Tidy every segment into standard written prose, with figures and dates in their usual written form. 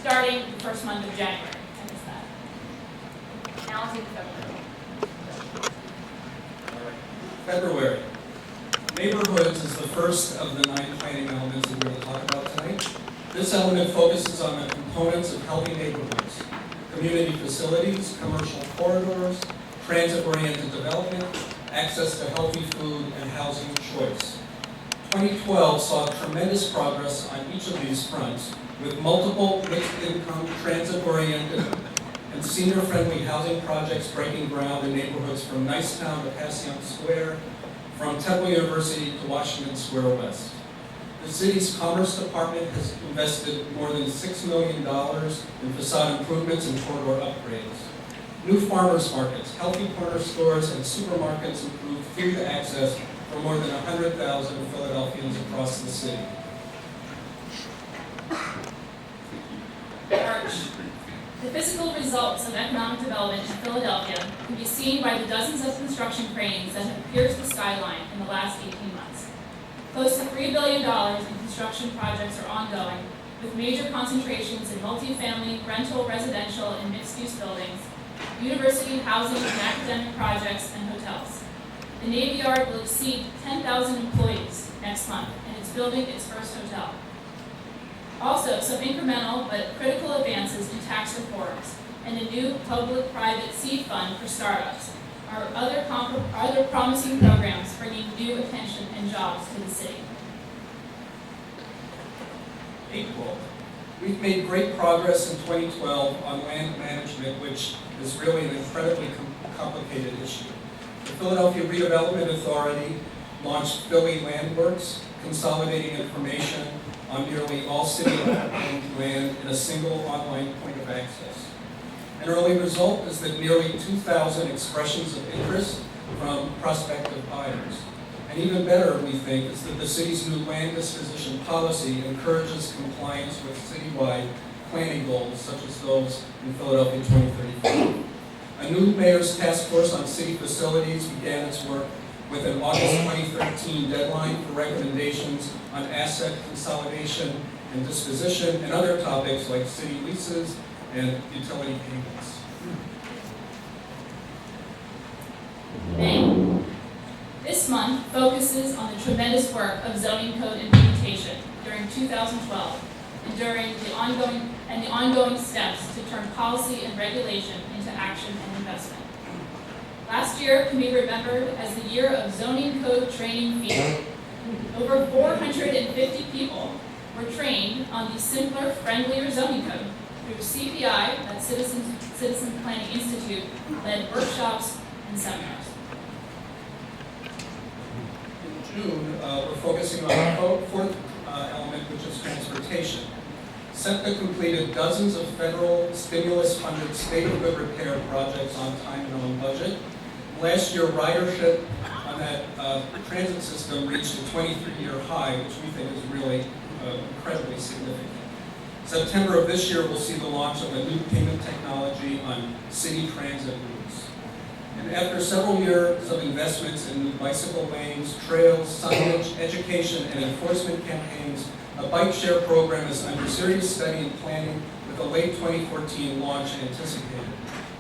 starting the first month of January. I missed that. Now I'll take February. February. Neighborhoods is the first of the 9 planning elements that we're going to talk about tonight. This element focuses on the components of healthy neighborhoods: community facilities, commercial corridors, transit-oriented development, access to healthy food, and housing choice. 2012 saw tremendous progress on each of these fronts, with multiple mixed-income, transit-oriented, and senior-friendly housing projects breaking ground in neighborhoods from Nicetown to Passyunk Square, from Temple University to Washington Square West. The city's Commerce Department has invested more than $6 million in facade improvements and corridor upgrades. New farmers markets, healthy corner stores, and supermarkets improved food access for more than 100,000 Philadelphians across the city. March. The physical results of economic development in Philadelphia can be seen by the dozens of construction cranes that have pierced the skyline in the last 18 months. Close to $3 billion in construction projects are ongoing, with major concentrations in multifamily, rental, residential, and mixed-use buildings, university, housing, and academic projects, and hotels. The Navy Yard will exceed 10,000 employees next month, and it's building its first hotel. Also, some incremental but critical advances in tax reforms and a new public-private seed fund for startups are other promising programs bringing new attention and jobs to the city. April. We've made great progress in 2012 on land management, which is really an incredibly complicated issue. The Philadelphia Redevelopment Authority launched Philly Landworks, consolidating information on nearly all city-owned land in a single online point of access. An early result is that nearly 2,000 expressions of interest from prospective buyers. And even better, we think, is that the city's new land disposition policy encourages compliance with citywide planning goals, such as those in Philadelphia 2035. A new mayor's task force on city facilities began its work with an August 2013 deadline for recommendations on asset consolidation and disposition and other topics like city leases and utility payments. May. This month focuses on the tremendous work of zoning code implementation during 2012 and the ongoing steps to turn policy and regulation into action and investment. Last year can be remembered as the year of zoning code training field. Over 450 people were trained on the simpler, friendlier zoning code through CPI, that's Citizen Planning Institute, led workshops and seminars. In June, we're focusing on the fourth element, which is transportation. SEPTA completed dozens of federal stimulus-funded state-of-good repair projects on time and on budget. Last year, ridership on that transit system reached a 23-year high, which we think is really incredibly significant. September of this year will see the launch of a new payment technology on city transit routes. And after several years of investments in new bicycle lanes, trails, signage, education, and enforcement campaigns, a bike share program is under serious study and planning with a late 2014 launch anticipated.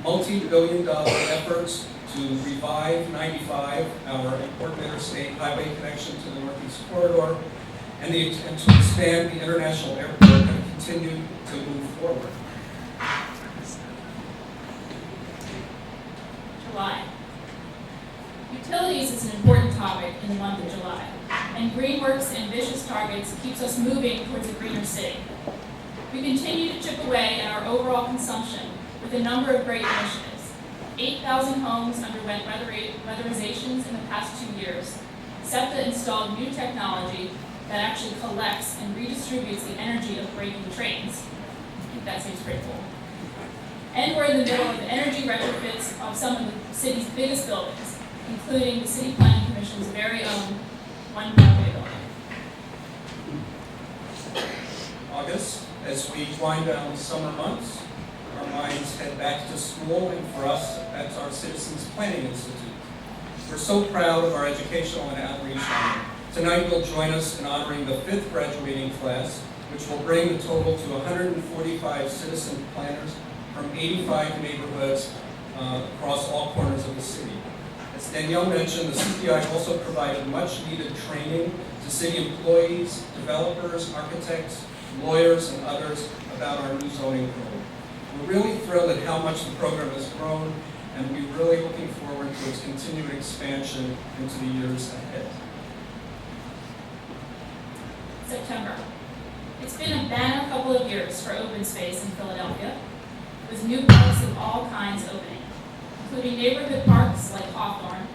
Multi-billion-dollar efforts to revive 95, our important interstate highway connection to the Northeast Corridor, and to expand the international airport and continue to move forward. July. Utilities is an important topic in the month of July, and Greenworks' ambitious targets keeps us moving towards a greener city. We continue to chip away at our overall consumption with a number of great initiatives. 8,000 homes underwent weatherizations in the past 2 years. SEPTA installed new technology that actually collects and redistributes the energy of braking trains. I think that seems pretty cool. And we're in the middle of energy retrofits of some of the city's biggest buildings, including the City Planning Commission's very own One Broadway building. August, as we wind down the summer months, our minds head back to school, and for us, that's our Citizens Planning Institute. We're so proud of our educational and outreach honor. Tonight will join us in honoring the 5th graduating class which will bring the total to 145 citizen planners from 85 neighborhoods across all corners of the city. As Danielle mentioned, the CPI also provided much-needed training to city employees, developers, architects, lawyers, and others about our new zoning code. We're really thrilled at how much the program has grown, and we're really looking forward to its continued expansion into the years ahead. September. It's been a banner couple of years for open space in Philadelphia, with new parks of all kinds opening, including neighborhood parks like Hawthorne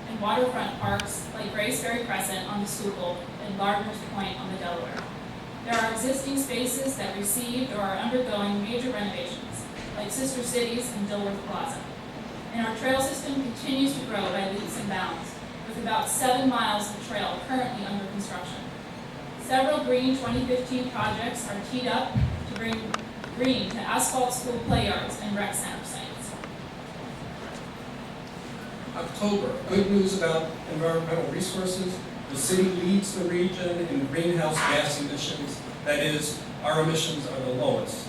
and waterfront parks like Graceberry Crescent on the Schuylkill and Lardner's Point on the Delaware. There are existing spaces that received or are undergoing major renovations, like Sister Cities and Dilworth Plaza. And our trail system continues to grow by leaps and bounds, with about 7 miles of trail currently under construction. Several Green 2015 projects are teed up to bring green to asphalt school play yards and rec center sites. October, good news about environmental resources. The city leads the region in greenhouse gas emissions. That is, our emissions are the lowest.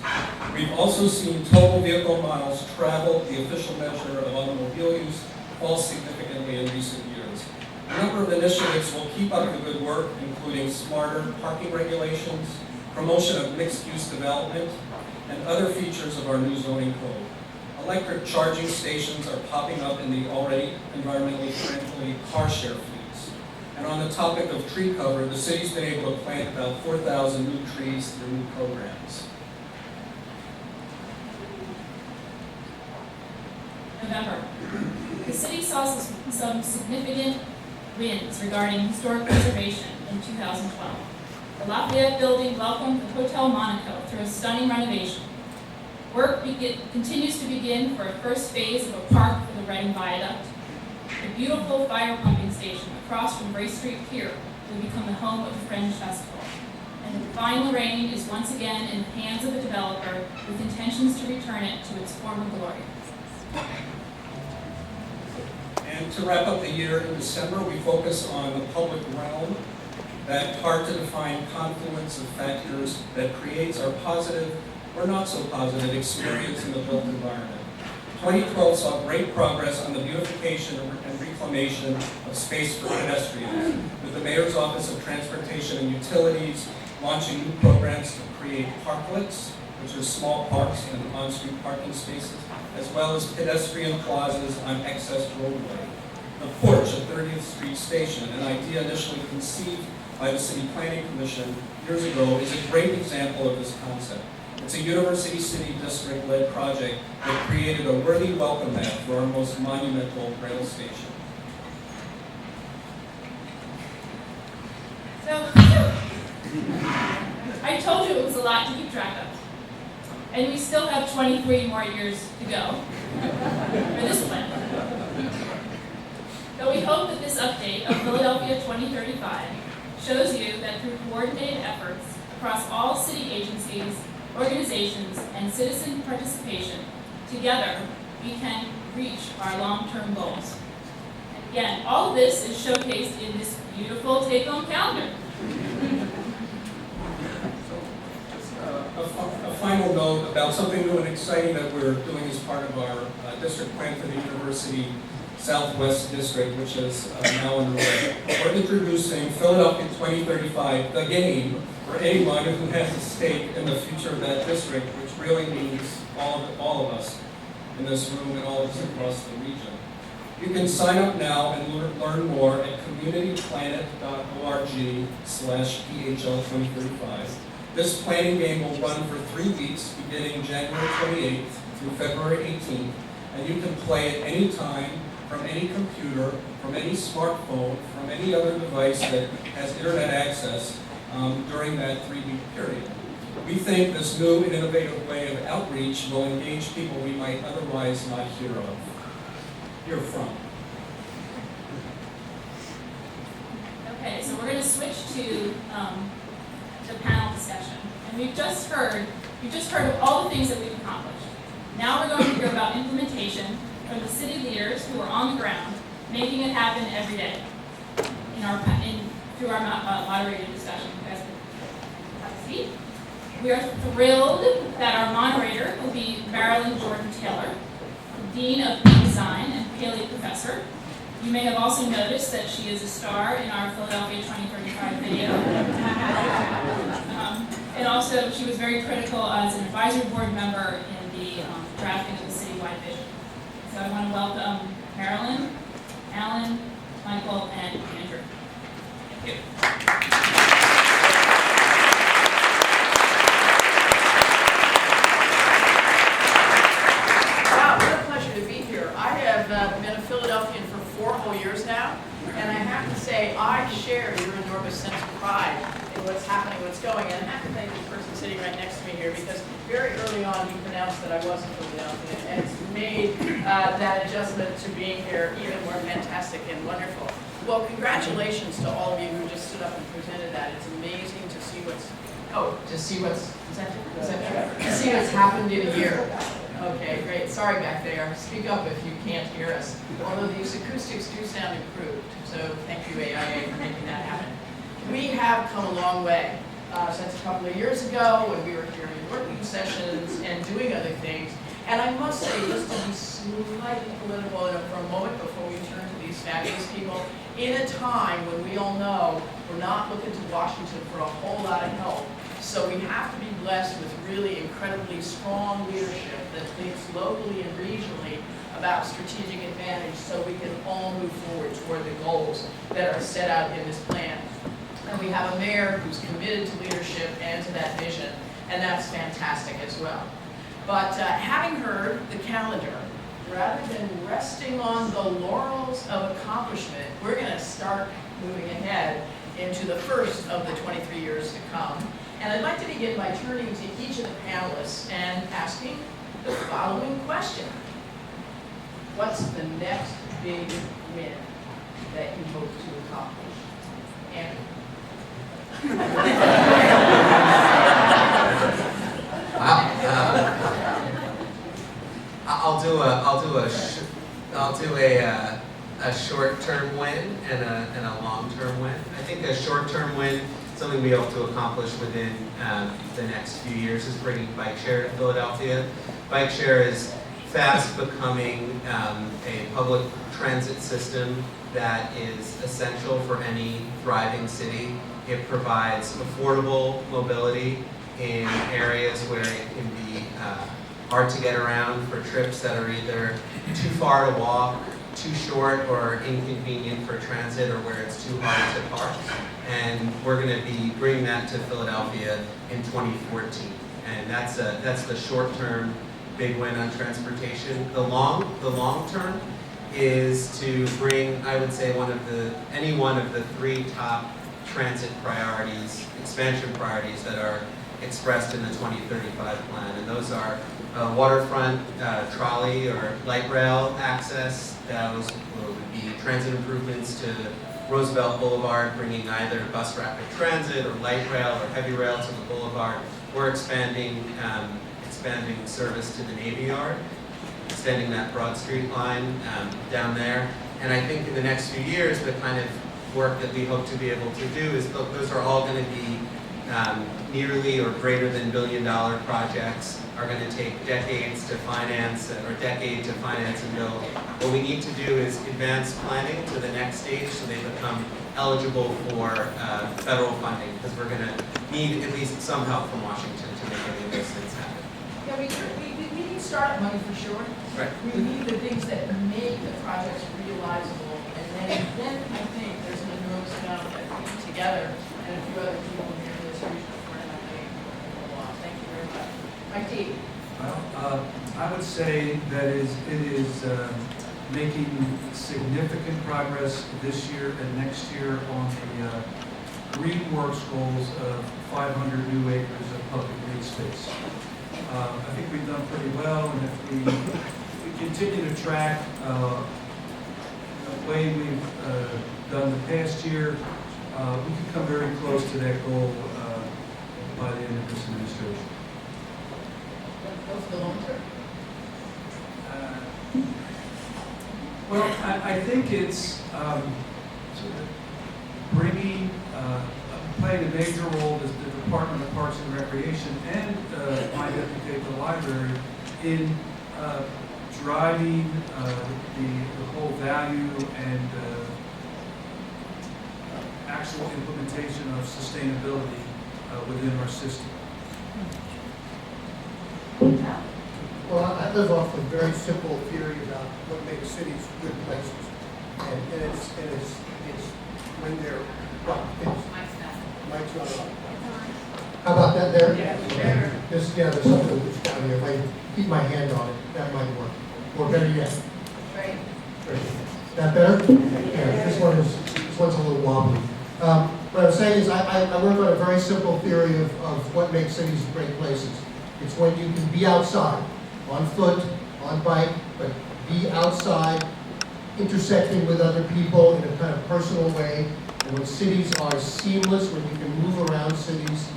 We've also seen total vehicle miles traveled, the official measure of automobile use, fall significantly in recent years. A number of initiatives will keep up the good work, including smarter parking regulations, promotion of mixed-use development, and other features of our new zoning code. Electric charging stations are popping up in the already environmentally friendly car share fleets. And on the topic of tree cover, the city's been able to plant about 4,000 new trees through new programs. November. The city saw some significant wins regarding historic preservation in 2012. The Lafayette Building welcomed the Hotel Monaco through a stunning renovation. Work continues to begin for a first phase of a park for the Reading Viaduct. The beautiful fire pumping station across from Bray Street Pier will become the home of the Fringe Festival. And the Fine Lorraine is once again in the hands of a developer with intentions to return it to its former glory. And to wrap up the year in December, we focus on the public realm, that hard-to-define confluence of factors that creates our positive or not so positive experience in the built environment. 2012 saw great progress on the beautification and reclamation of space for pedestrians, with the Mayor's Office of Transportation and Utilities launching new programs to create parklets, which are small parks and on-street parking spaces, as well as pedestrian plazas on excess roadway. The porch at 30th Street Station, an idea initially conceived by the City Planning Commission years ago, is a great example of this concept. It's a University City District-led project that created a worthy welcome mat for our most monumental rail station. So, I told you it was a lot to keep track of. And we still have 23 more years to go for this plan. But we hope that this update of Philadelphia 2035 shows you that through coordinated efforts across all city agencies, organizations, and citizen participation, together we can reach our long-term goals. And again, all of this is showcased in this beautiful take-home calendar. A final note about something new and exciting that we're doing as part of our district plan for the University Southwest District, which is now underway. We're introducing Philadelphia 2035, the game, for anyone who has a stake in the future of that district, which really means all of us in this room and all of us across the region. You can sign up now and learn more at communityplanet.org/PHL2035. This planning game will run for 3 weeks, beginning January 28th through February 18th, and you can play at any time, from any computer, from any smartphone, from any other device that has internet access during that 3-week period. We think this new and innovative way of outreach will engage people we might otherwise not hear from. Okay, so we're going to switch to the panel discussion. And we've just heard of all the things that we've accomplished. Now we're going to hear about implementation from the city leaders who are on the ground, making it happen every day through our moderated discussion. You guys can have a seat. We are thrilled that our moderator will be Marilyn Jordan Taylor, Dean of Peak Design and Paley Professor. You may have also noticed that she is a star in our Philadelphia 2035 video. And also, she was very critical as an advisory board member in the drafting of the citywide vision. So I want to welcome Marilyn, Alan, Michael, and Andrew. Thank you. Wow, what a pleasure to be here. I have been a Philadelphian for 4 whole years now, and I have to say I share your enormous sense of pride in what's happening, what's going. And I have to thank the person sitting right next to me here, because very early on you pronounced that I wasn't Philadelphian, and it's made that adjustment to being here even more fantastic and wonderful. Well, congratulations to all of you who just stood up and presented that. It's amazing to see what's to see what's happened in a year. Okay, great. Sorry back there. Speak up if you can't hear us. Although these acoustics do sound improved, so thank you AIA for making that happen. We have come a long way since a couple of years ago when we were here in working sessions and doing other things. And I must say, just to be slightly political for a moment before we turn to these fabulous people, in a time when we all know we're not looking to Washington for a whole lot of help, so we have to be blessed with really incredibly strong leadership that thinks locally and regionally about strategic advantage so we can all move forward toward the goals that are set out in this plan. And we have a mayor who's committed to leadership and to that vision, and that's fantastic as well. But having heard the calendar, rather than resting on the laurels of accomplishment, we're going to start moving ahead into the first of the 23 years to come. And I'd like to begin by turning to each of the panelists and asking the following question. What's the next big win that you hope to accomplish? Andrew. I'll do a short-term win and a long-term win. I think a short-term win, something we hope to accomplish within the next few years, is bringing bike share to Philadelphia. Bike share is fast becoming a public transit system that is essential for any thriving city. It provides affordable mobility in areas where it can be hard to get around for trips that are either too far to walk, too short, or inconvenient for transit, or where it's too hard to park. And we're going to be bringing that to Philadelphia in 2014. And that's the short-term big win on transportation. The long term is to bring, I would say, any one of the 3 top transit priorities, expansion priorities that are expressed in the 2035 plan, and those are waterfront trolley or light rail access. Those would be transit improvements to Roosevelt Boulevard, bringing either bus rapid transit or light rail or heavy rail to the boulevard. We're expanding service to the Navy Yard, extending that Broad Street line down there. And I think in the next few years, the kind of work that we hope to be able to do is those are all going to be nearly or greater than $1 billion projects, are going to take decades to finance, or decade to finance and build. What we need to do is advance planning to the next stage so they become eligible for federal funding, because we're going to need at least some help from Washington to make any of those things happen. Yeah, we need startup money for sure. Right. We need the things that make the projects realizable, and then I think there's an enormous amount that we put together, and a few other people here in this region for an MIA. Thank you very much. Mike D. Well, I would say that it is making significant progress this year and next year on the Green Works goals of 500 new acres of public green space. I think we've done pretty well, and if we continue to track the way we've done the past year, we can come very close to that goal by the end of this administration. What's the long term? Well, I think it's sort of bringing a playing a major role as the Department of Parks and Recreation and my deputy at the library in driving the whole value and actual implementation of sustainability within our system. Well, I live off a very simple theory about what makes cities good places. And it's when they're, well, Mike's not on. How about that there? Yeah, This, yeah, there's something that's down here. If I keep my hand on it, that might work. Or better yet. Right. Is that better? Yeah, this one's a little wobbly. What I'm saying is I work on a very simple theory of what makes cities great places. It's when you can be outside, on foot, on bike, but be outside, intersecting with other people in a kind of personal way. And when cities are seamless, when you can move around cities,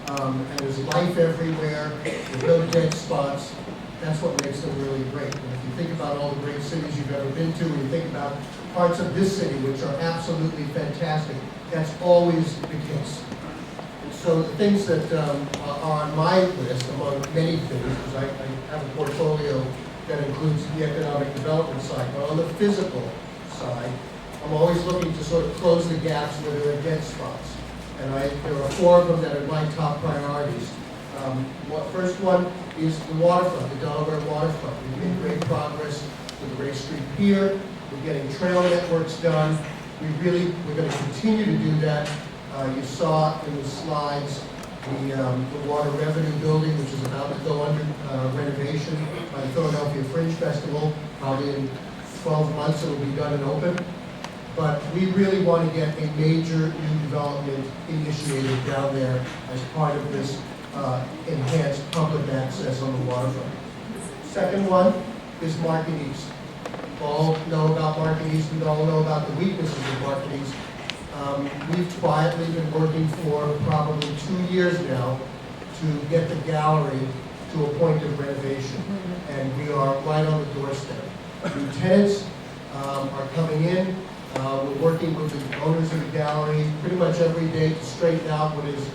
and there's life everywhere, there's no dead spots, that's what makes them really great. And if you think about all the great cities you've ever been to, and you think about parts of this city which are absolutely fantastic, that's always the case. And so the things that are on my list, among many things, because I have a portfolio that includes the economic development side, but on the physical side, I'm always looking to sort of close the gaps where there are dead spots. And there are 4 of them that are my top priorities. First one is the waterfront, the Delaware waterfront. We've made great progress with the Race Street Pier. We're getting trail networks done. We're going to continue to do that. You saw in the slides the water revenue building, which is about to go under renovation by the Philadelphia Fringe Festival. Probably in 12 months it will be done and open. But we really want to get a major new development initiated down there as part of this enhanced public access on the waterfront. Second one is Market East. We all know about Market East. We all know about the weaknesses of Market East. We've quietly been working for probably 2 years now to get the gallery to a point of renovation. And we are right on the doorstep. New tenants are coming in. We're working with the owners of the gallery pretty much every day to straighten out what is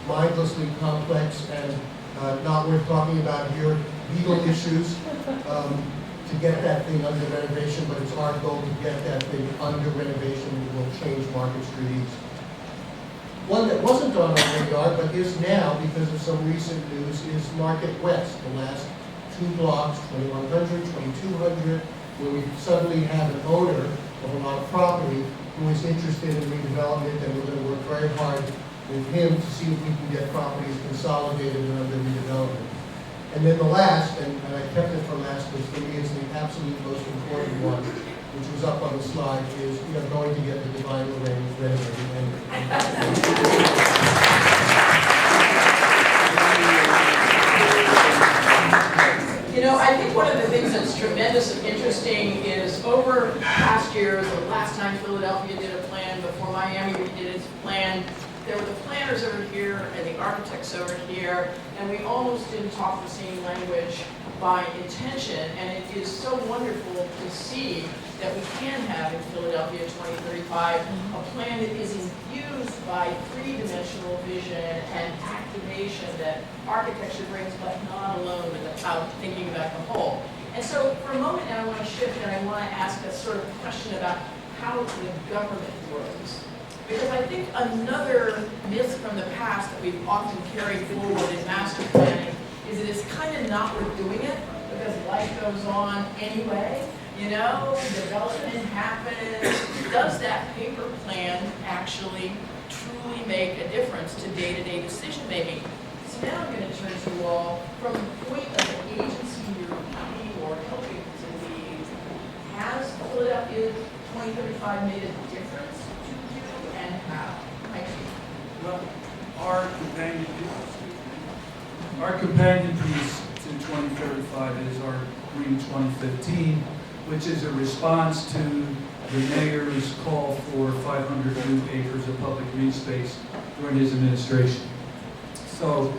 mindlessly complex and not worth talking about here, legal issues, to get that thing under renovation, but it's our goal to get that thing under renovation and will change Market Street East. One that wasn't on our radar, but is now because of some recent news, is Market West, the last 2 blocks, 2100, 2200, where we suddenly have an owner of a lot of property who is interested in redevelopment, and we're going to work very hard with him to see if we can get properties consolidated and under redevelopment. And then the last, and I kept it for last, because for me it's the absolute most important one, which was up on the slide, is we are going to get the Divine Lorraine renovated. You know, I think one of the things that's tremendous and interesting is over past years, the last time Philadelphia did a plan, before Miami redid its plan, there were the planners over here and the architects over here, and we almost didn't talk the same language by intention, and it is so wonderful to see that we can have in Philadelphia 2035 a plan that is infused by 3-dimensional vision and activation that architecture brings, but not alone without thinking about the whole. And so for a moment now I want to shift and I want to ask a sort of question about how the government works. Because I think another myth from the past that we've often carried forward in master planning is that it's kind of not worth doing it because life goes on anyway. You know, development happens. Does that paper plan actually truly make a difference to day-to-day decision making? So now I'm going to turn to you all from the point of the agency you're leading or helping to lead. Has Philadelphia 2035 made a difference to you, and how? Thank you. Well, our companion piece to 2035 is our Green 2015, which is a response to the mayor's call for 500 new acres of public green space during his administration. So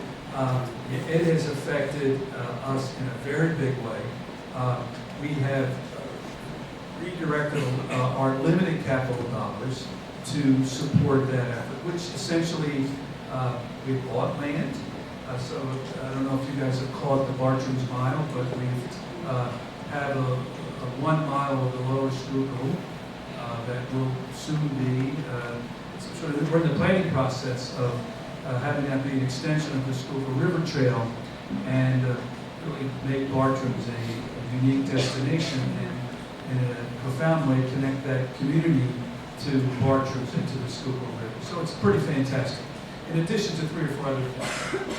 it has affected us in a very big way. We have redirected our limited capital dollars to support that effort. which essentially, we bought land. So I don't know if you guys have called the Bartram's Mile, but we have a 1 mile of the lower Schuylkill that will soon be, sort of, we're in the planning process of having that be an extension of the Schuylkill River Trail and really make Bartram's a unique destination and in a profound way connect that community to Bartram's and to the Schuylkill River. So it's pretty fantastic, in addition to 3 or 4 other things.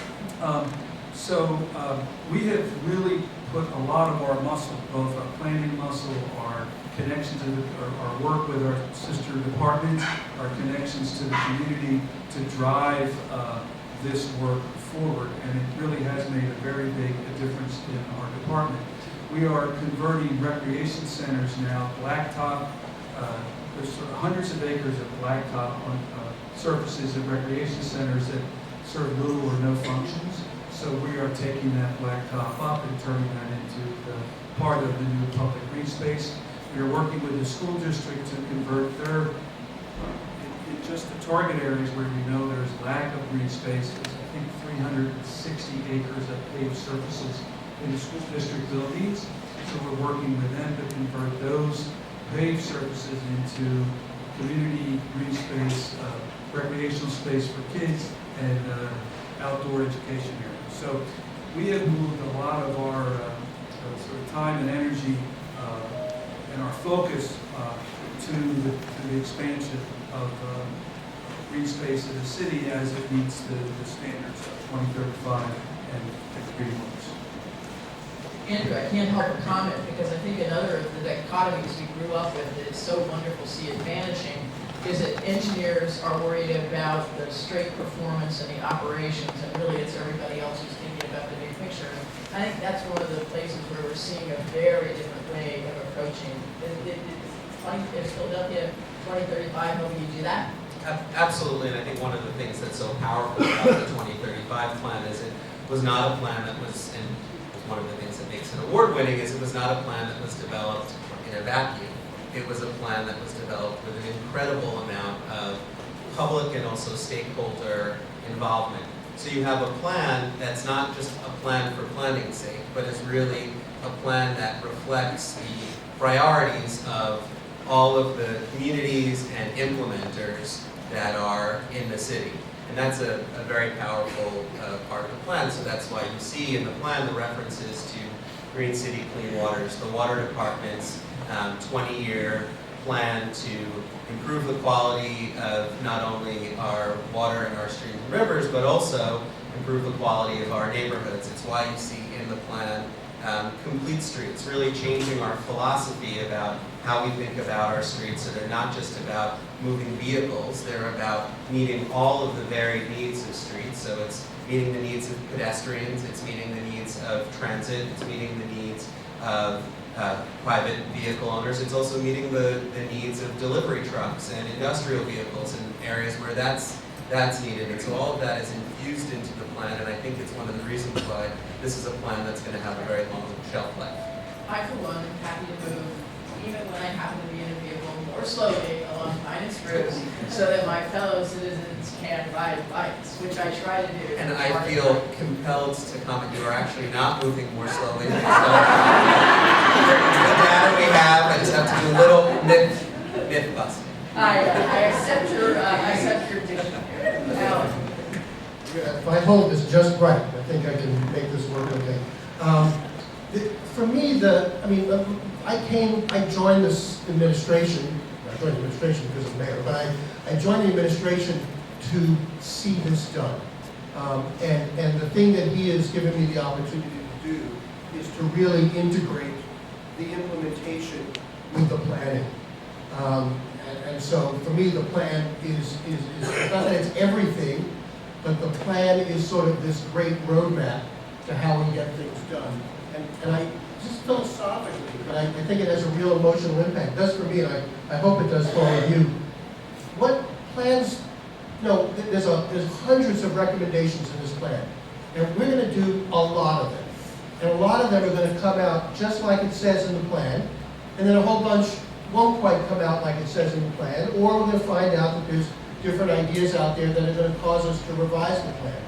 We have really put a lot of our muscle, both our planning muscle, our connection to our work with our sister departments, our connections to the community to drive this work forward, and it really has made a very big difference in our department. We are converting recreation centers now, blacktop. There's sort of hundreds of acres of blacktop on surfaces at recreation centers that serve little or no functions. So we are taking that blacktop up and turning that into the part of the new public green space. We are working with the school district to convert their, in just the target areas where we know there's lack of green space. There's, I think, 360 acres of paved surfaces in the school district buildings. So we're working with them to convert those paved surfaces into community green space, recreational space for kids, and outdoor education areas. So we have moved a lot of our sort of time and energy and our focus to the expansion of green space in the city as it meets the standards of 2035 and green works. Andrew, I can't help but comment because I think another of the dichotomies we grew up with that is so wonderful to see it vanishing is that engineers are worried about the straight performance and the operations, and really it's everybody else who's thinking about the big picture. I think that's one of the places where we're seeing a very different way of approaching. Is Philadelphia 2035 helping you do that? Absolutely, and I think one of the things that's so powerful about the 2035 plan is it was not a plan that was, and one of the things that makes it award-winning is it was not a plan that was developed in a vacuum. It was a plan that was developed with an incredible amount of public and also stakeholder involvement. So you have a plan that's not just a plan for planning's sake, but is really a plan that reflects the priorities of all of the communities and implementers that are in the city. And that's a very powerful part of the plan. So that's why you see in the plan the references to Green City Clean Waters, the water department's 20-year plan to improve the quality of not only our water and our streams and rivers, but also improve the quality of our neighborhoods. It's why you see in the plan complete streets, really changing our philosophy about how we think about our streets. So they're not just about moving vehicles, they're about meeting all of the varied needs of streets. So it's meeting the needs of pedestrians, it's meeting the needs of transit, it's meeting the needs of private vehicle owners. It's also meeting the needs of delivery trucks and industrial vehicles in areas where that's needed. And so all of that is infused into the plan, and I think it's one of the reasons why this is a plan that's going to have a very long shelf life. I, for one, am happy to move, even when I happen to be in a vehicle, more slowly along Pine and Spruce, so that my fellow citizens can ride bikes, which I try to do. And I feel compelled to comment, you are actually not moving more slowly. So, the data we have, I just have to do a little myth busting. I accept your diction here. Alan. If I hold this just right, I think I can make this work okay. For me, I joined this administration, I joined the administration because of mayor, but I joined the administration to see this done. And the thing that he has given me the opportunity to do is to really integrate the implementation with the planning. And so for me, the plan is not that it's everything, but the plan is sort of this great roadmap to how we get things done. And I just philosophically, but I think it has a real emotional impact. It does for me, and I hope it does for all of you. What plans, there's hundreds of recommendations in this plan, and we're going to do a lot of them. And a lot of them are going to come out just like it says in the plan, and then a whole bunch won't quite come out like it says in the plan, or we're going to find out that there's different ideas out there that are gonna cause us to revise the plan.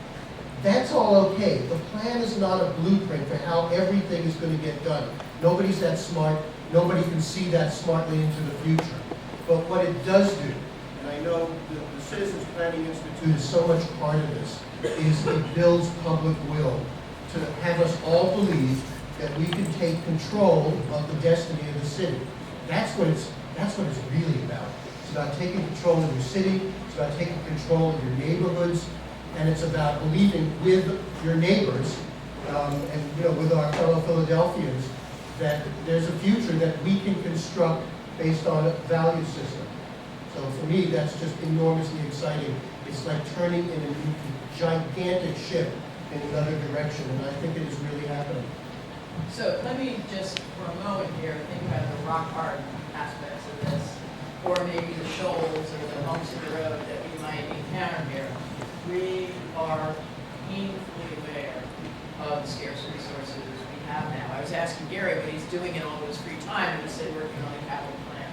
That's all okay. The plan is not a blueprint for how everything is gonna get done. Nobody's that smart, nobody can see that smartly into the future. But what it does do, and I know the Citizens Planning Institute is so much part of this, is it builds public will to have us all believe that we can take control of the destiny of the city. That's what it's really about. It's about taking control of your city, it's about taking control of your neighborhoods, and it's about believing with your neighbors, and with our fellow Philadelphians, that there's a future that we can construct based on a value system. So for me, that's just enormously exciting. It's like turning in a gigantic ship in another direction, and I think it is really happening. So let me just, for a moment here, think about the rock hard aspects of this, or maybe the shoals or the bumps in the road that we might encounter here. We are painfully aware of the scarce resources we have now. I was asking Gary what he's doing in all of his free time, and he said working on a capital plan.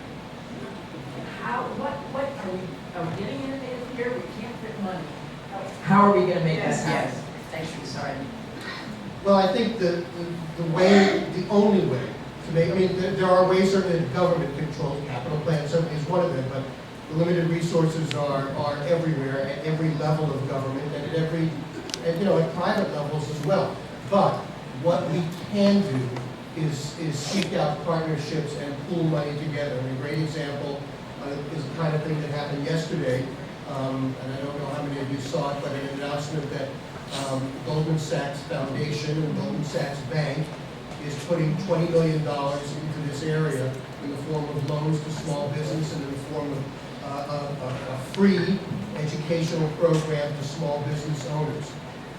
What are we getting innovative here? We can't fit money. How are we gonna make this happen? Thank you, sorry. Well, I think the only way to make, there are ways certainly that government controls capital plan, certainly is one of them, but the limited resources are everywhere, at every level of government, and at private levels as well. But what we can do is seek out partnerships and pool money together. And a great example is the kind of thing that happened yesterday, and I don't know how many of you saw it, but an announcement that Goldman Sachs Foundation and Goldman Sachs Bank is putting $20 million into this area in the form of loans to small business and in the form of a free educational program to small business owners.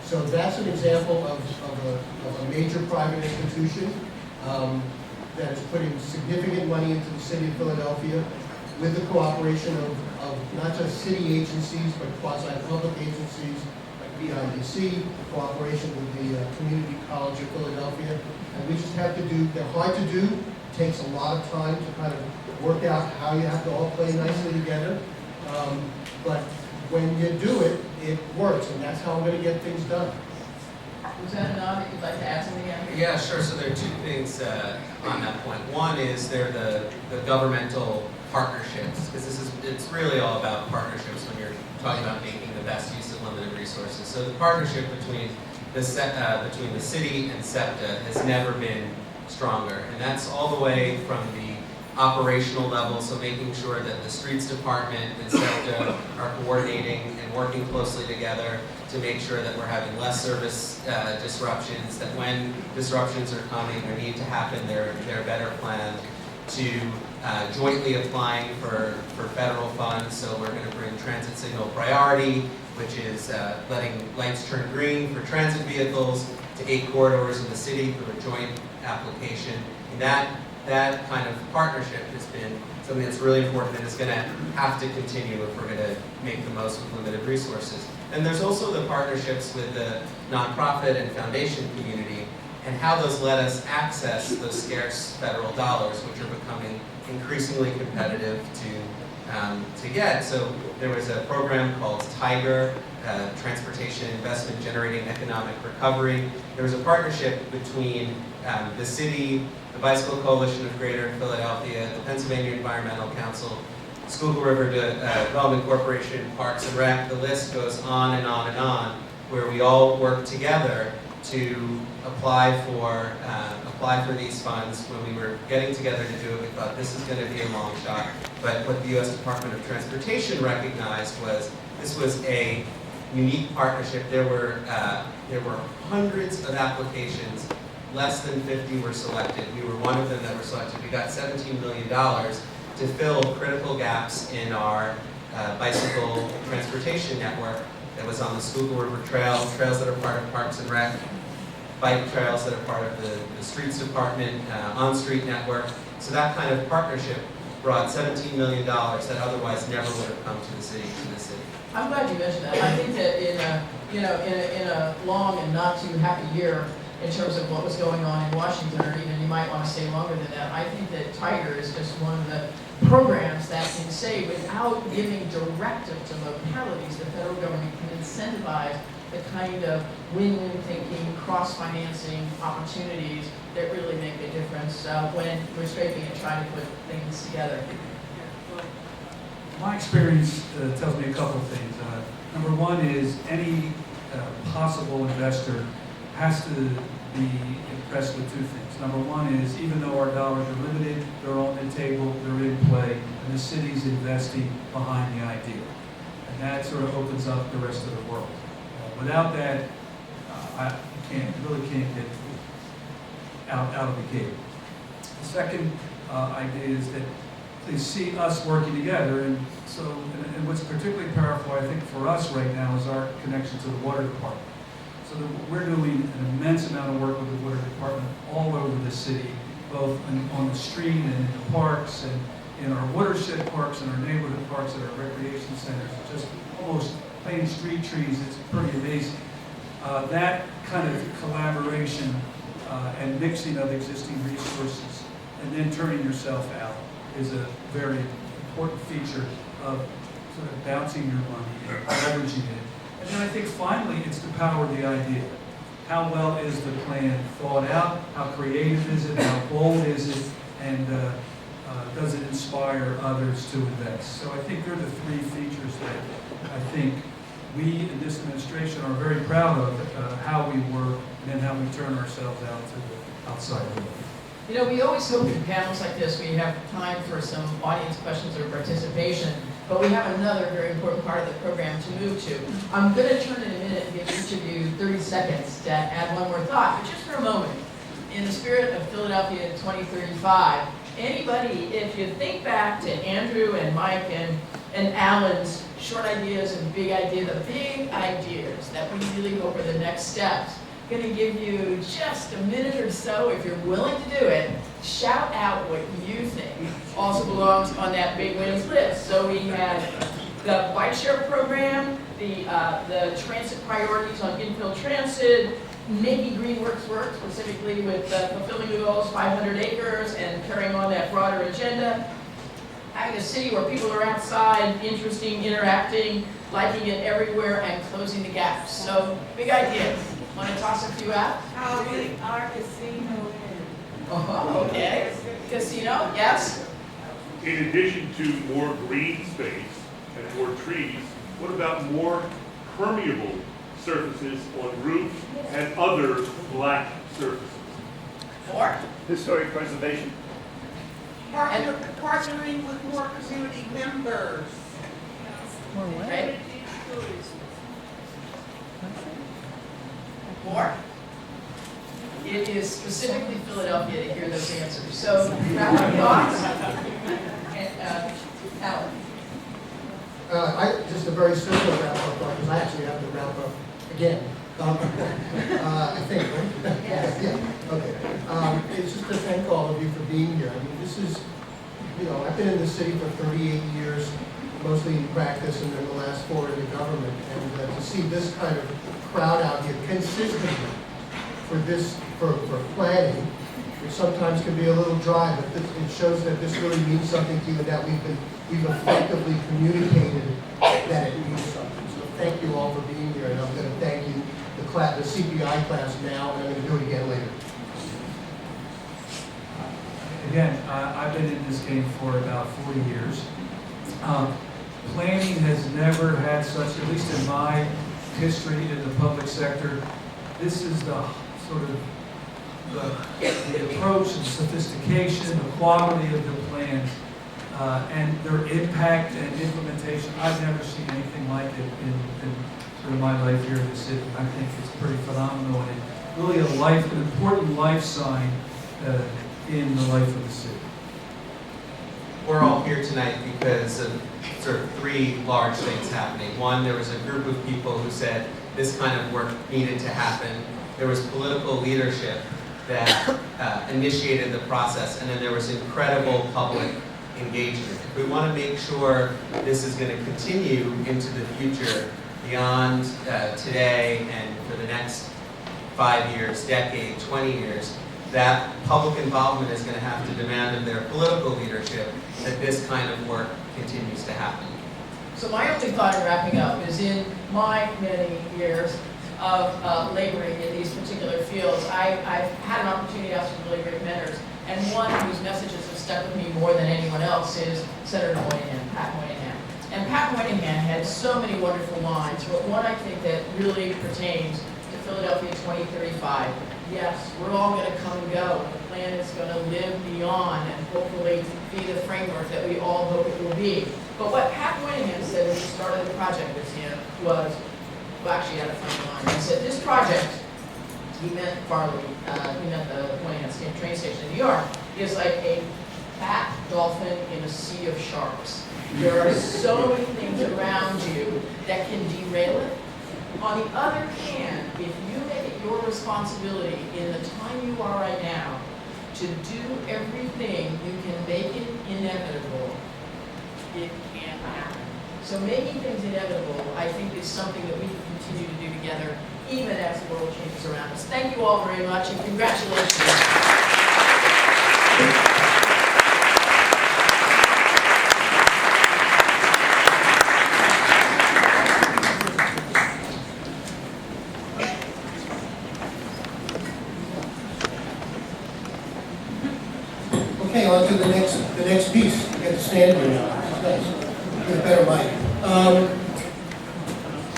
So that's an example of a major private institution that is putting significant money into the city of Philadelphia with the cooperation of not just city agencies, but quasi-public agencies like BIDC, cooperation with the Community College of Philadelphia. And we just have to do, they're hard to do, it takes a lot of time to kind of work out how you have to all play nicely together. But when you do it, it works, and that's how we're going to get things done. Was that a nod that you'd like to add something, Andrew? Yeah, sure. So there are two things on that point. One is they're the governmental partnerships, because it's really all about partnerships when you're talking about making the best use of limited resources. So the partnership between the city and SEPTA has never been stronger, and that's all the way from the operational level, so making sure that the streets department and SEPTA are coordinating and working closely together to make sure that we're having less service disruptions, that when disruptions are coming or need to happen, they're better planned, to jointly applying for federal funds. So we're going to bring transit signal priority, which is letting lights turn green for transit vehicles, to 8 corridors in the city through a joint application. And that kind of partnership has been something that's really important and is going to have to continue if we're going to make the most with limited resources. And there's also the partnerships with the nonprofit and foundation community and how those let us access those scarce federal dollars, which are becoming increasingly competitive to get. So there was a program called TIGER, Transportation Investment Generating Economic Recovery. There was a partnership between the city, the Bicycle Coalition of Greater Philadelphia, the Pennsylvania Environmental Council, Schuylkill River Development Corporation, Parks and Rec. The list goes on and on and on, where we all work together to apply for these funds. When we were getting together to do it, we thought this is going to be a long shot. But what the U.S. Department of Transportation recognized was this was a unique partnership. There were hundreds of applications. Less than 50 were selected. We were one of them that were selected. We got $17 million to fill critical gaps in our bicycle transportation network that was on the Schuylkill River Trail, trails that are part of Parks and Rec, bike trails that are part of the Streets Department, on-street network. So that kind of partnership brought $17 million that otherwise never would have come to the city. I'm glad you mentioned that. I think that in a long and not too happy year, in terms of what was going on in Washington, or even you might want to say longer than that, I think that TIGER is just one of the programs that can say, without giving directive to localities, the federal government can incentivize the kind of win-win thinking, cross-financing opportunities that really make a difference when we're scraping and trying to put things together. My experience tells me a couple of things. Number one is any possible investor has to be impressed with two things. Number one is, even though our dollars are limited, they're on the table, they're in play, and the city's investing behind the idea. And that sort of opens up the rest of the world. Without that, I really can't get out of the gate. The second idea is that they see us working together, and so, and what's particularly powerful, I think, for us right now is our connection to the water department. So we're doing an immense amount of work with the water department all over the city, both on the street and in the parks, and in our watershed parks and our neighborhood parks and our recreation centers, just almost planting street trees. It's pretty amazing. That kind of collaboration and mixing of existing resources and then turning yourself out is a very important feature of sort of bouncing your money and leveraging it. And then I think finally it's the power of the idea. How well is the plan thought out? How creative is it? How bold is it? And does it inspire others to invest? So I think they're the three features that I think we in this administration are very proud of, how we work and then how we turn ourselves out to the outside world. You know, we always hope in panels like this we have time for some audience questions or participation, but we have another very important part of the program to move to. I'm going to turn in a minute and give each of you 30 seconds to add one more thought, but just for a moment. In the spirit of Philadelphia 2035, anybody, if you think back to Andrew and Mike and Alan's short ideas and big idea, the big ideas that we really hope are the next steps, going to give you just a minute or so, if you're willing to do it, shout out what you think also belongs on that big wins list. So we had the bike share program, the transit priorities on infill transit, making Greenworks work, specifically with fulfilling the goals, 500 acres, and carrying on that broader agenda. Having a city where people are outside, interesting, interacting, liking it everywhere, and closing the gaps. So, big ideas. Want to toss a few out? How big our casino is. Oh, okay. Casino, yes? In addition to more green space and more trees, what about more permeable surfaces on roofs and other black surfaces? Four? Historic preservation. Partnering with more community members. Okay. Four? It is specifically Philadelphia to hear those answers. So, wrap up thoughts? And, Alan? Just a very simple wrap up, because I actually have to wrap up again. I think, right? Yes. Yeah, okay. It's just to thank all of you for being here. I mean, this is, you know, I've been in this city for 38 years, mostly in practice, and then the last 4 in the government. And to see this kind of crowd out here consistently for planning, which sometimes can be a little dry, but it shows that this really means something to you, and that we've effectively communicated that it means something. So thank you all for being here, and I'm going to thank you, the CPI class now, and I'm going to do it again later. Again, I've been in this game for about 40 years. Planning has never had such, at least in my history in the public sector, this is the sort of the approach and sophistication, the quality of the plans, and their impact and implementation. I've never seen anything like it in sort of my life here in the city. I think it's pretty phenomenal, and really an important life sign in the life of the city. We're all here tonight because of sort of 3 large things happening. One, there was a group of people who said this kind of work needed to happen. There was political leadership that initiated the process, and then there was incredible public engagement. If we want to make sure this is going to continue into the future, beyond today and for the next 5 years, decade, 20 years, that public involvement is going to have to demand of their political leadership that this kind of work continues to happen. So my only thought in wrapping up is in my many years of laboring in these particular fields, I've had an opportunity to have some really great mentors, and one whose messages have stuck with me more than anyone else is Senator Moynihan, Pat Moynihan. And Pat Moynihan had so many wonderful lines, but one I think that really pertains to Philadelphia 2035. Yes, we're all going to come and go. The plan is going to live beyond and hopefully be the framework that we all hope it will be. But what Pat Moynihan said when we started the project with him was, well, actually, he had a funny line. He said, this project, he meant Farley, he meant the Moynihan train station in New York, is like a fat dolphin in a sea of sharks. There are so many things around you that can derail it. On the other hand, if you make it your responsibility in the time you are right now to do everything you can make it inevitable, it can happen. So making things inevitable, I think, is something that we can continue to do together, even as the world changes around us. Thank you all very much, and congratulations. Okay, on to the next piece. You get to stand here now. This is nice. Get a better mic.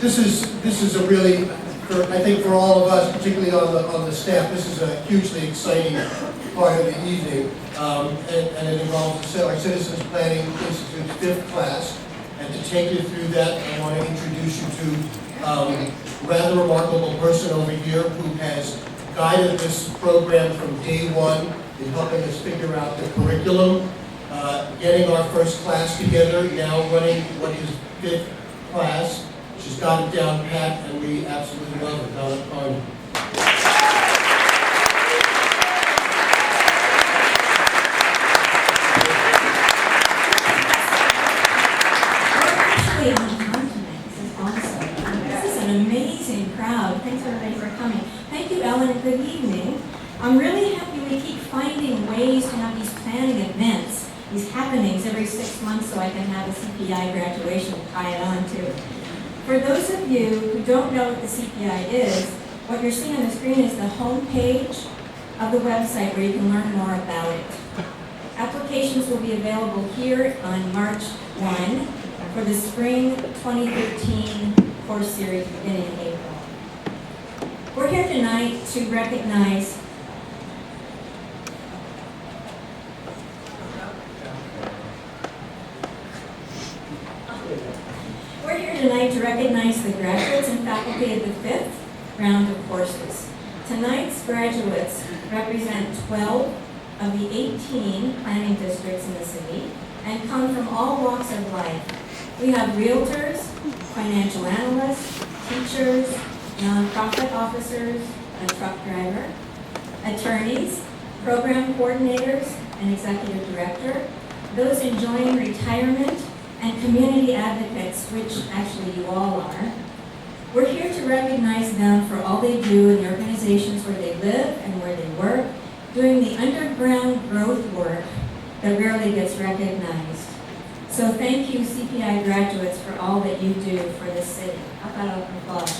This is a really, I think for all of us, particularly on the staff, this is a hugely exciting part of the evening, and it involves our Citizens Planning Institute's 5th class. And to take you through that, I want to introduce you to a rather remarkable person over here who has guided this program from day one in helping us figure out the curriculum, getting our first class together, now running what is 5th class. She's got it down pat, and we absolutely love it. Donna Carney. We're actually on time tonight. This is awesome. This is an amazing crowd. Thanks everybody for coming. Thank you, Ellen, and good evening. I'm really happy we keep finding ways to have these planning events, these happenings every 6 months so I can have a CPI graduation to tie it on to. For those of you who don't know what the CPI is, what you're seeing on the screen is the home page of the website where you can learn more about it. Applications will be available here on March 1 for the spring 2013 course series beginning in April. We're here tonight to recognize the graduates and faculty of the 5th round of courses. Tonight's graduates represent 12 of the 18 planning districts in the city and come from all walks of life. We have realtors, financial analysts, teachers, nonprofit officers, a truck driver, attorneys, program coordinators, and executive director, those enjoying retirement, and community advocates, which actually you all are. We're here to recognize them for all they do in the organizations where they live and where they work, doing the underground growth work that rarely gets recognized. So thank you, CPI graduates, for all that you do for this city. How about an applause?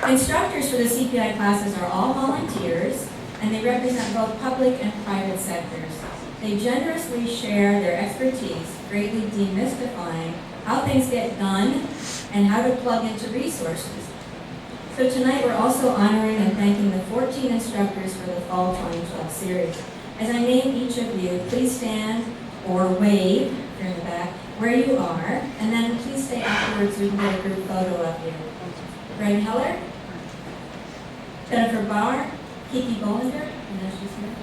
Instructors for the CPI classes are all volunteers, and they represent both public and private sectors. They generously share their expertise, greatly demystifying how things get done and how to plug into resources. So tonight we're also honoring and thanking the 14 instructors for the Fall 2012 series. As I name each of you, please stand or wave, if you're in the back, where you are, and then please stay afterwards so we can get a group photo of you. Greg Heller, Jennifer Barr, Kiki Bollinger, I know she's here.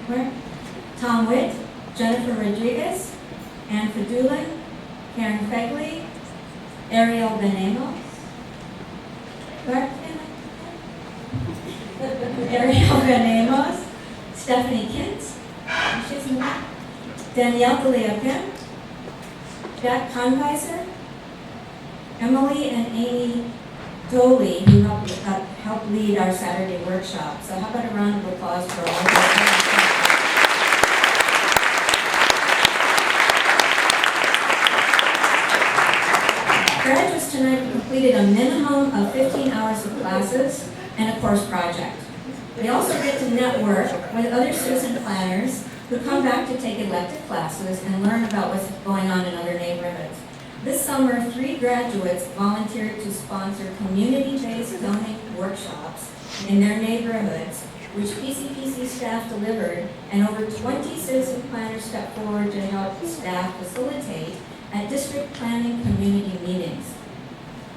Where? Tom Witt, Jennifer Rodriguez, Ann Fedulin, Karen Fegley, Ariel Benamos. Where? Ariel Benamos, Stephanie Kintz, she's in the Danielle Galea Pim, Jack Conweiser, Emily and Amy Doley, who helped lead our Saturday workshop. So how about a round of applause for all of them? Graduates tonight have completed a minimum of 15 hours of classes and a course project. They also get to network with other citizen planners who come back to take elective classes and learn about what's going on in other neighborhoods. This summer, 3 graduates volunteered to sponsor community-based zoning workshops in their neighborhoods, which PCPC staff delivered, and over 20 citizen planners stepped forward to help staff facilitate at district planning community meetings.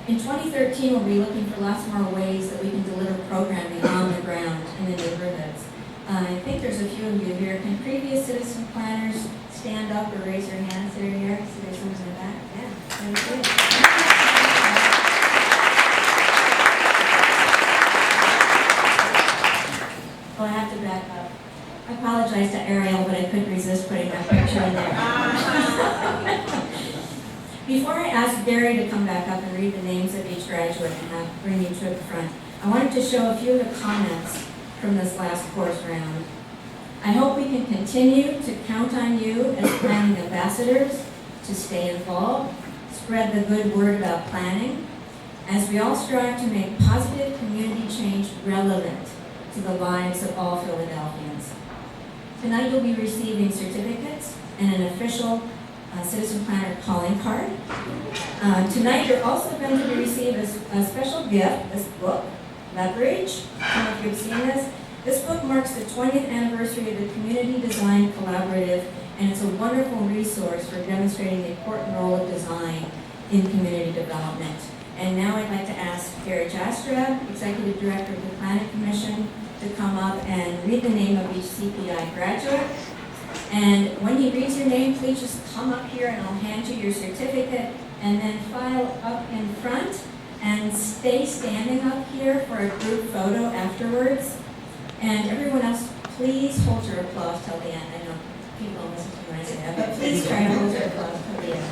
In 2013, we'll be looking for lots more ways that we can deliver programming on the ground in the neighborhoods. I think there's a few of you here. Can previous citizen planners stand up or raise their hands that are here? So there's someone in the back. Yeah, very good. Oh, I have to back up. I apologize to Ariel, but I couldn't resist putting my picture in there. Before I ask Barry to come back up and read the names of each graduate and bring you to the front, I wanted to show a few of the comments from this last course round. I hope we can continue to count on you as planning ambassadors to stay involved, spread the good word about planning, as we all strive to make positive community change relevant to the lives of all Philadelphians. Tonight you'll be receiving certificates and an official Citizen Planner calling card. Tonight you're also going to receive a special gift, this book, Leverage. I don't know if you've seen this. This book marks the 20th anniversary of the Community Design Collaborative, and it's a wonderful resource for demonstrating the important role of design in community development. And now I'd like to ask Gary Jastrow, Executive Director of the Planning Commission, to come up and read the name of each CPI graduate. And when he reads your name, please just come up here and I'll hand you your certificate, and then file up in front and stay standing up here for a group photo afterwards. And everyone else, please hold your applause till the end. I know people don't listen to me when I say that, but please try to hold your applause till the end.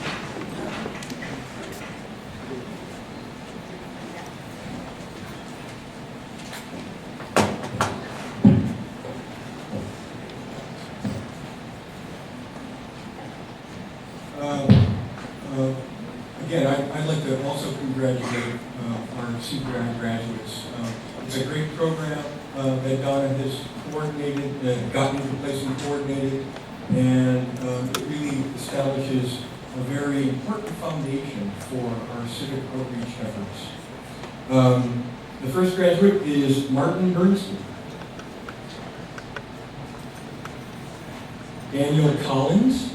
Again, I'd like to also congratulate our CPI graduates. It's a great program that Donna has coordinated, gotten into place and coordinated, and it really establishes a very important foundation for our civic outreach efforts. The first graduate is Martin Bernstein. Daniel Collins.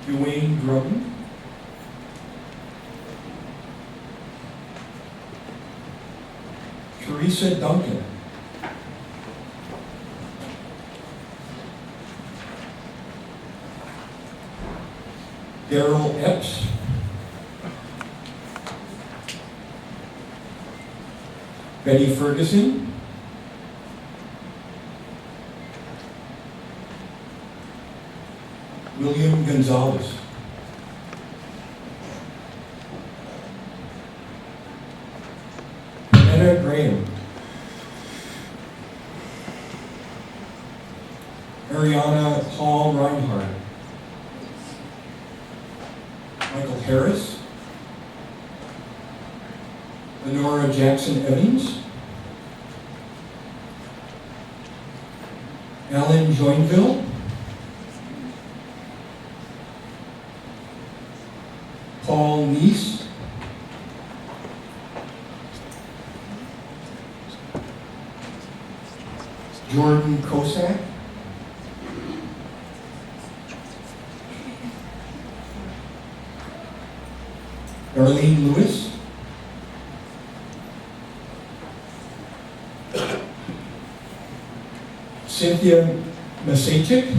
Dwayne Drubin. Teresa Duncan. Daryl Epps. Betty Ferguson. William Gonzalez. Anna Graham. Ariana Hall Reinhardt. Michael Harris. Lenora Jackson Evans. Alan Joinville. Paul Neese. Jordan Kosak. Darlene Lewis. Cynthia Masachik.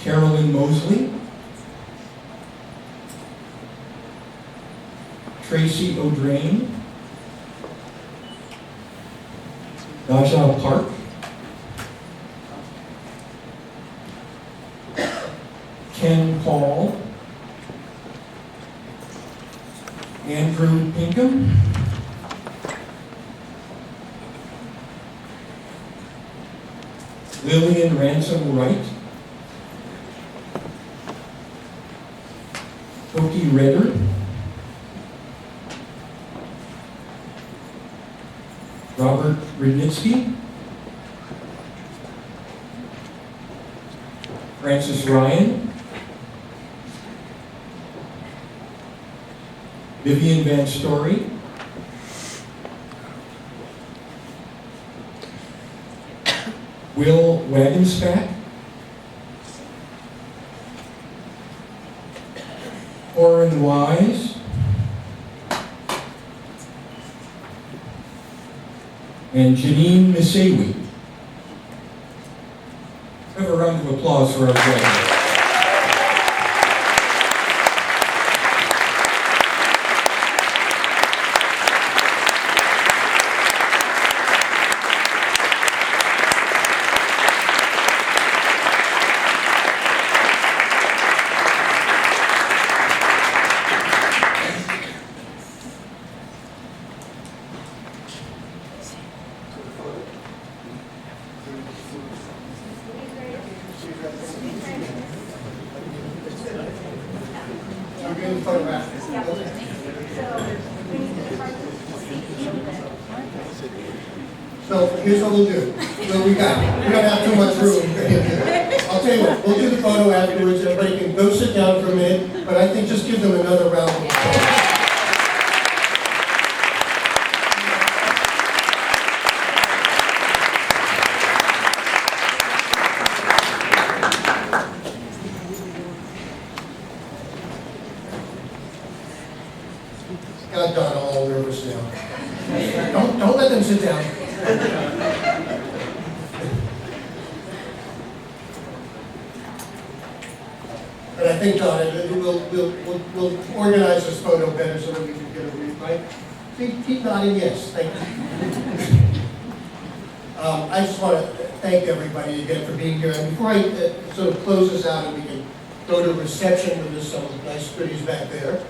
Carolyn Mosley. Tracy O'Drain. Naja Park, Ken Paul, Andrew Pinkham, Lillian Ransom Wright, Oki Redder, Robert Rudnitsky, Francis Ryan, Vivian Van Story, Will Wagenspat, Oren Wise, and Janine Misewi. Have a round of applause for our graduates. We're going to photograph. So here's what we'll do. So we don't have too much room. I'll tell you what, we'll do the photo afterwards. Everybody can go sit down for a minute, but I think just give them another round of applause. God, Don, I'm all nervous now. Don't let them sit down. But I think, Don, we'll organize this photo better so that we can get a read, right? Keep nodding yes, thank you. I just want to thank everybody again for being here. And before I sort of close this out and we can go to reception with there's some nice goodies back there.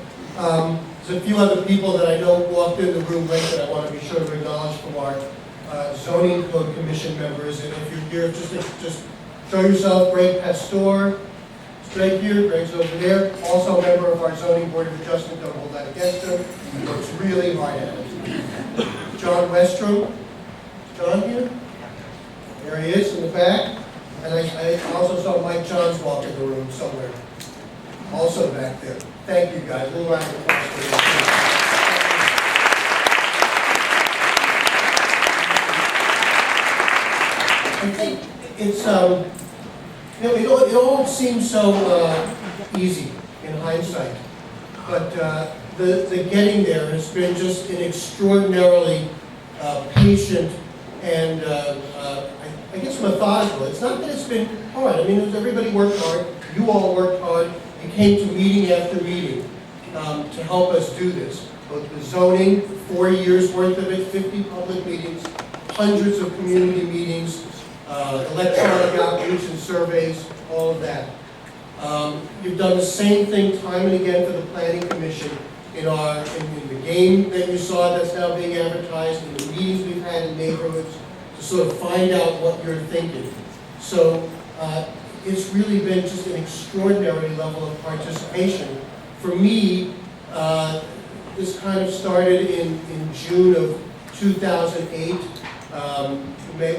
There's a few other people that I know walked in the room late that I want to be sure to acknowledge from our zoning code commission members. And if you're here, just show yourself. Greg Pastor, straight here. Greg's over there. Also a member of our zoning board of adjustment. Don't hold that against him. He works really hard at it. John Westrom. John here? There he is in the back. And I also saw Mike Johns walk in the room somewhere. Also back there. Thank you, guys. A little round of applause for you. I think it's, it all seems so easy in hindsight, but the getting there has been just an extraordinarily patient and I guess methodical. It's not that it's been hard. I mean, everybody worked hard. You all worked hard. You came to meeting after meeting to help us do this. Both the zoning, 4 years worth of it, 50 public meetings, hundreds of community meetings, electronic outreach and surveys, all of that. You've done the same thing time and again for the Planning Commission in the game that you saw that's now being advertised, in the meetings we've had in neighborhoods, to sort of find out what you're thinking. So it's really been just an extraordinary level of participation. For me, this kind of started in June of 2008.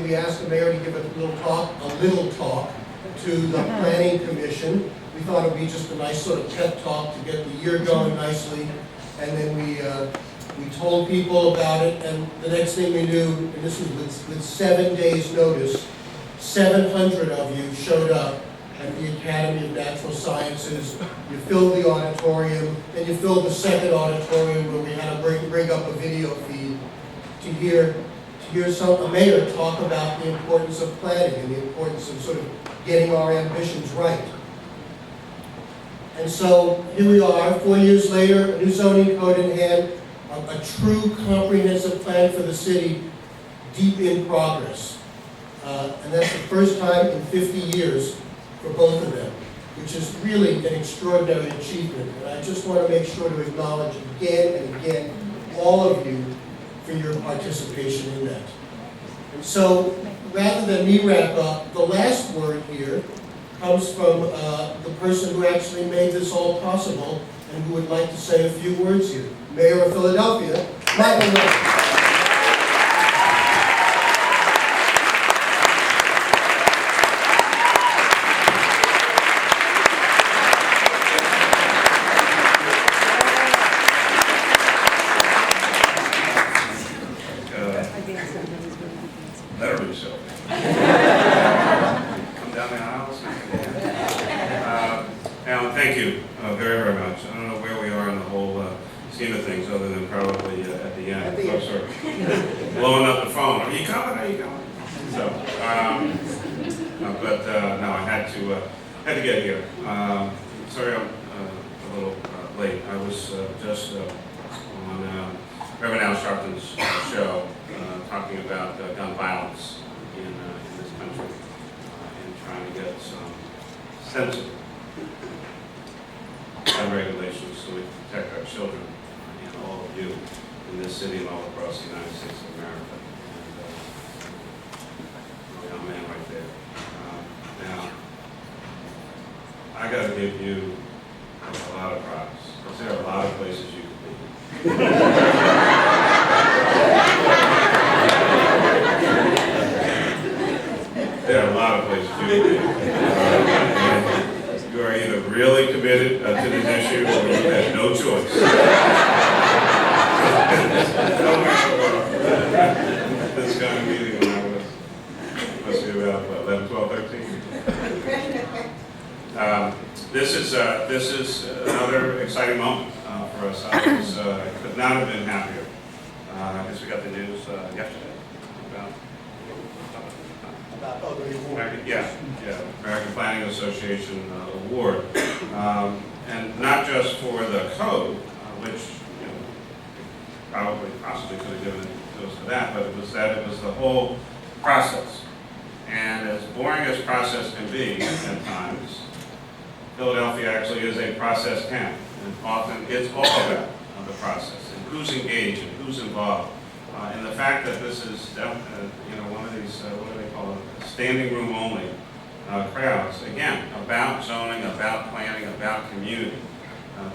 We asked the mayor to give a little talk to the Planning Commission. We thought it would be just a nice sort of pep talk to get the year going nicely. And then we told people about it, and the next thing we knew, and this was with 7 days notice, 700 of you showed up at the Academy of Natural Sciences. You filled the auditorium, and you filled the second auditorium where we had to bring up a video feed to hear a mayor talk about the importance of planning and the importance of sort of getting our ambitions right. And so here we are, 4 years later, a new zoning code in hand, a true comprehensive plan for the city, deep in progress. And that's the first time in 50 years for both of them, which is really an extraordinary achievement. And I just want to make sure to acknowledge again and again all of you for your participation in that. And so, rather than me wrap up, the last word here comes from the person who actually made this all possible and who would like to say a few words here. Mayor of Philadelphia, Michael Murphy. Better be so. Come down the aisles. Alan, thank you very, very much. I don't know where we are in the whole scheme of things, other than probably at the end. Folks are blowing up the phone. Are you coming? Are you coming? So, but no, I had to get here. Sorry, I'm a little late. I was just on Reverend Al Sharpton's show talking about gun violence in this country and trying to get some sensible gun regulations so we can protect our children and all of you in this city and all across the United States of America. And young man right there. Now, I got to give you a lot of props, because there are a lot of places you could be. There are a lot of places you could be. You are either really committed to this issue or you have no choice. This kind of meeting when I was, must be about what, 11, 12, 13? This is another exciting moment for us. I could not have been happier. I guess we got the news yesterday about American Planning Association award, and not just for the code, which probably possibly could have given it to us for that, but it was the whole process. And as boring as process can be at times, Philadelphia actually is a process town, and often it's all about the process and who's engaged and who's involved. And the fact that this is, one of these, what do they call it, standing room only crowds, again, about zoning, about planning, about community,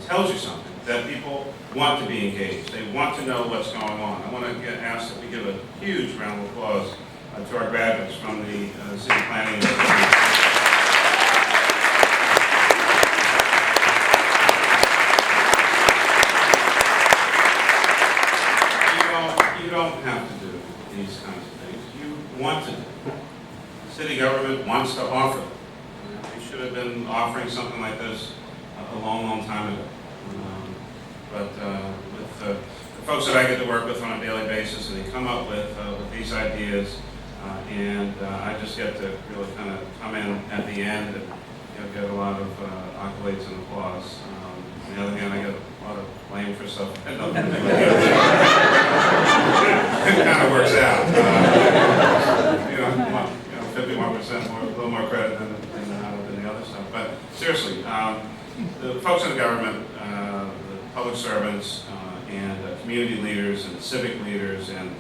tells you something, that people want to be engaged. They want to know what's going on. I want to ask that we give a huge round of applause to our graduates from the City Planning Association. You don't have to do these kinds of things. You want to do them. The city government wants to offer them. We should have been offering something like this a long, long time ago. But with the folks that I get to work with on a daily basis, and they come up with these ideas, and I just get to really kind of come in at the end and get a lot of accolades and applause. On the other hand, I get a lot of blame for stuff. It kind of works out. 51% more, a little more credit than the other stuff. But seriously, the folks in the government, the public servants, and community leaders and civic leaders and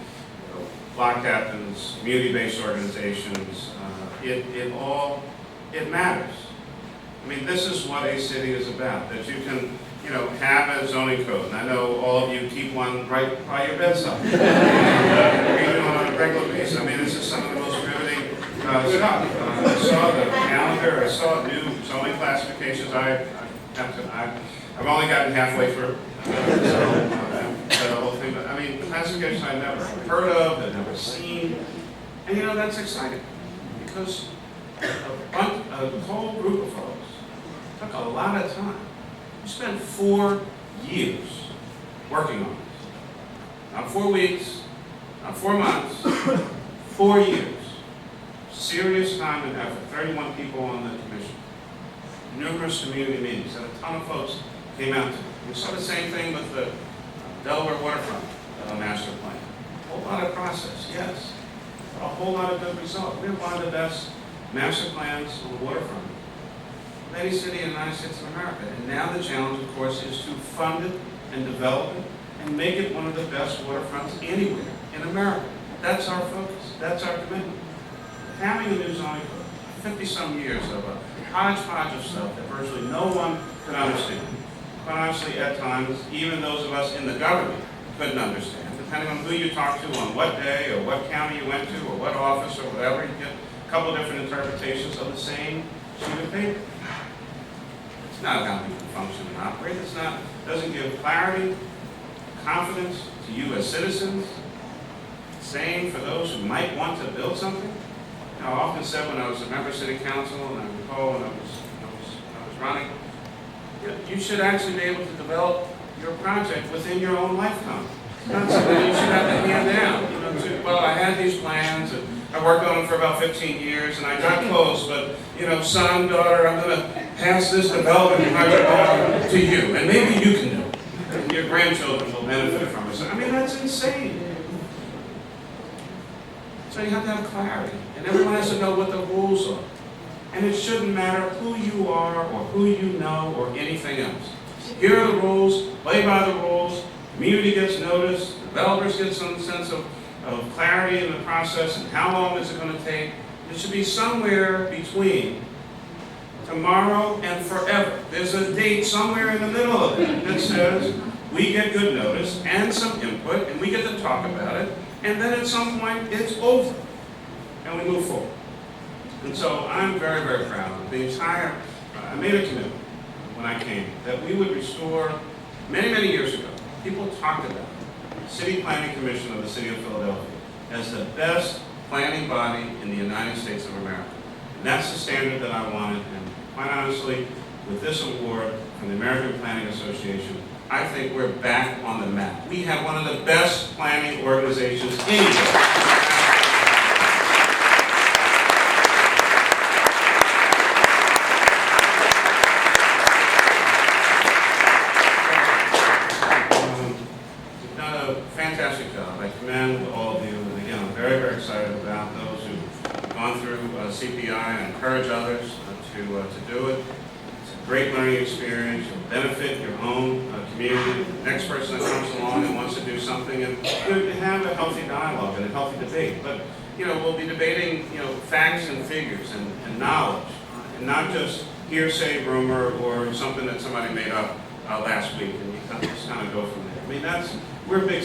block captains, community-based organizations, it matters. I mean, this is what a city is about, that you can, have a zoning code. And I know all of you keep one right by your bedside. And read it on a regular basis. I mean, this is some of the most riveting stuff. I saw the calendar, I saw new zoning classifications. I've only gotten halfway through. The whole thing, but I mean, classifications I've never heard of, I've never seen. And that's exciting. Because a whole group of folks took a lot of time. We spent 4 years working on this. Not 4 weeks, not 4 months, 4 years. Serious time and effort. 31 people on the commission. Numerous community meetings, and a ton of folks came out to it. We saw the same thing with the Delaware waterfront master plan. A whole lot of process, yes. a whole lot of good results. We have one of the best master plans on the waterfront of any city in the United States of America. And now the challenge, of course, is to fund it and develop it and make it one of the best waterfronts anywhere in America. That's our focus. That's our commitment. Having a new zoning code, 50-some years of a hodgepodge of stuff that virtually no one could understand. Quite honestly, at times, even those of us in the government couldn't understand. Depending on who you talk to, on what day, or what county you went to, or what office, or whatever, you get a couple different interpretations of the same sheet of paper. It's not how we can function and operate. Doesn't give clarity, confidence to you as citizens. Same for those who might want to build something. I often said when I was a member of city council, and I recall when I was running, you should actually be able to develop your project within your own lifetime. It's not something you should have to hand down. Well, I had these plans, and I worked on them for about 15 years, and I got close, but, son, daughter, I'm going to pass this development project on to you, and maybe you can do it. And your grandchildren will benefit from it. I mean, that's insane. So you have to have clarity, and everyone has to know what the rules are. And it shouldn't matter who you are, or who you know, or anything else. Here are the rules, play by the rules, community gets noticed, developers get some sense of clarity in the process, and how long is it going to take. It should be somewhere between tomorrow and forever. There's a date somewhere in the middle of it that says we get good notice and some input, and we get to talk about it, and then at some point it's over, and we move forward. And so I'm very, very proud of the entire, I made a commitment when I came that we would restore, many, many years ago, people talked about the City Planning Commission of the City of Philadelphia as the best planning body in the United States of America. And that's the standard that I wanted, and quite honestly, with this award from the American Planning Association, I think we're back on the map. We have one of the best planning organizations anywhere. Fantastic job. I commend all of you, and again, I'm very, very excited about those who've gone through CPI, and encourage others to do it. It's a great learning experience. You'll benefit your own community. The next person that comes along and wants to do something, and have a healthy dialogue and a healthy debate. But we'll be debating facts and figures and knowledge, and not just hearsay, rumor, or something that somebody made up last week, and you just kind of go from there. I mean, we're big.